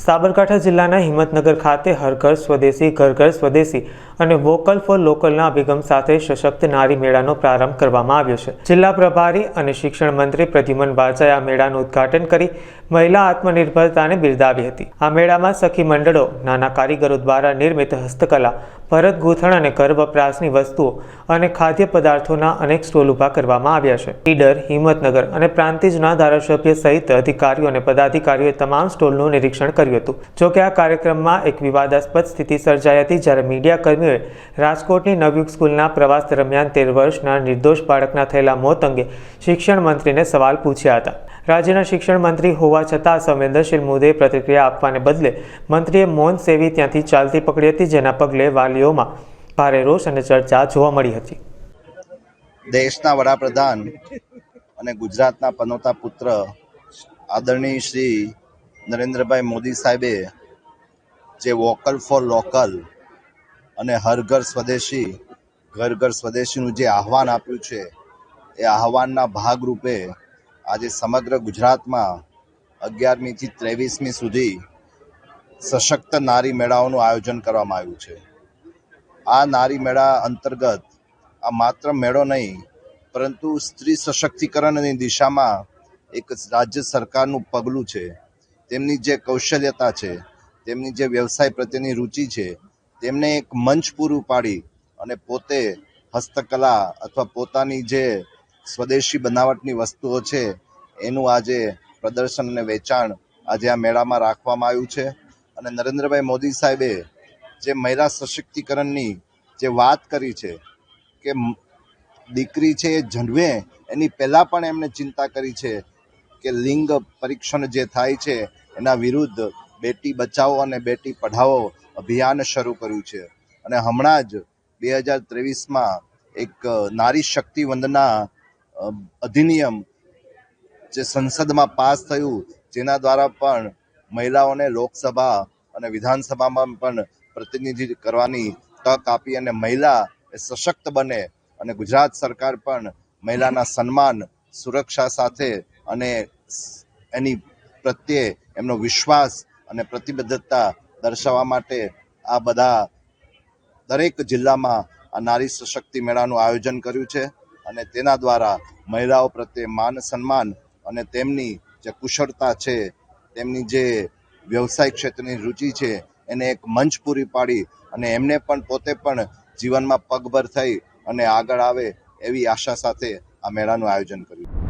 સાબરકાંઠા જિલ્લાના હિંમતનગર ખાતે હર ઘર સ્વદેશી ઘર ઘર સ્વદેશી અને વોકલ ફોર લોકલના અભિગમ સાથે સશક્ત નારી મેળાનો પ્રારંભ કરવામાં આવ્યો છે। જિલ્લા પ્રભારી અને શિક્ષણ મંત્રી પ્રદ્યુમન વાજાએ આ મેળાનું ઉદ્ઘાટન કરી મહિલા આત્મનિર્ભરતાને બિરદાવી હતી। આ મેળામાં સખી મંડળો, નાના કારીગરો દ્વારા નિર્મિત હસ્તકલા, ભરત ગૂંથણ અને ઘર વપરાશની વસ્તુઓ અને ખાદ્ય પદાર્થોના અનેક સ્ટોલ ઊભા કરવામાં આવ્યા છે। ઈડર, હિંમતનગર અને પ્રાંતિજના ધારાસભ્ય સહિત અધિકારીઓ અને પદાધિકારીઓએ તમામ સ્ટોલનું નિરીક્ષણ કર્યું હતું। જો કે આ કાર્યક્રમમાં એક વિવાદાસ્પદ સ્થિતિ સર્જાઈ હતી, જ્યારે મીડિયા કર્મીઓએ રાજકોટની નવયુગ સ્કૂલના પ્રવાસ દરમિયાન 13 વર્ષના નિર્દોષ બાળકના થયેલા મોત અંગે શિક્ષણ મંત્રીને સવાલ પૂછ્યા હતા। રાજ્યના શિક્ષણ મંત્રી હોવા છતાં સંવેદનશીલ મુદ્દે પ્રતિક્રિયા આપવાને બદલે મંત્રીએ મૌન સેવી ત્યાંથી ચાલતી પકડી હતી, જેના પગલે વાલીઓમાં ભારે રોષ અને ચર્ચા જોવા મળી હતી। દેશના વડાપ્રધાન અને ગુજરાતના પનોતા પુત્ર આદરણીય શ્રી નરેન્દ્રભાઈ મોદી સાહેબે જે વોકલ ફોર લોકલ અને હર ઘર સ્વદેશી ઘર ઘર સ્વદેશીનું જે આહવાન આપ્યું છે, એ આહવાનના ભાગરૂપે આજે સમગ્ર ગુજરાતમાં 11મી થી 23મી સુધી સશક્ત નારી મેળાઓનું આયોજન કરવામાં આવ્યું છે। આ નારી મેળા અંતર્ગત આ માત્ર મેળો નહીં, પરંતુ સ્ત્રી સશક્તિકરણની દિશામાં એક રાજ્ય સરકારનું પગલું છે। તેમની જે કૌશલ્યતા છે, તેમની જે વ્યવસાય પ્રત્યેની રુચિ છે, તેમને એક મંચ પૂરું પાડી અને પોતે હસ્તકલા અથવા પોતાની જે સ્વદેશી બનાવટની વસ્તુઓ છે, એનું આજે પ્રદર્શન અને વેચાણ આજે આ મેળામાં રાખવામાં આવ્યું છે। અને નરેન્દ્રભાઈ મોદી સાહેબે જે મહિલા સશક્તિકરણની જે વાત કરી છે કે દીકરી છે એ જન્મે એની પહેલાં પણ એમણે ચિંતા કરી છે કે લિંગ પરીક્ષણ જે થાય છે એના વિરુદ્ધ બેટી બચાવો અને બેટી પઢાઓ અભિયાન શરૂ કર્યું છે। અને હમણાં જ 2023માં એક નારી શક્તિ વંદના અધિનિયમ જે સંસદમાં પાસ થયું, જેના દ્વારા પણ મહિલાઓને લોકસભા અને વિધાનસભામાં પણ પ્રતિનિધિત્વ કરવાની તક આપી અને મહિલા એ સશક્ત બને અને ગુજરાત સરકાર પણ મહિલાના સન્માન, સુરક્ષા સાથે અને એની પ્રત્યે એમનો વિશ્વાસ અને પ્રતિબદ્ધતા દર્શાવવા માટે આ બધા દરેક જિલ્લામાં આ નારી સશક્તિ મેળાનું આયોજન કર્યું છે। અને તેના દ્વારા મહિલાઓ પ્રત્યે માન સન્માન અને તેમની જે કુશળતા છે, તેમની જે વ્યવસાય ક્ષેત્રની રુચિ છે, એને એક મંચ પૂરી પાડી અને એમને પણ પોતે પણ જીવનમાં પગભર થઈ અને આગળ આવે એવી આશા સાથે આ મેળાનું આયોજન કર્યું।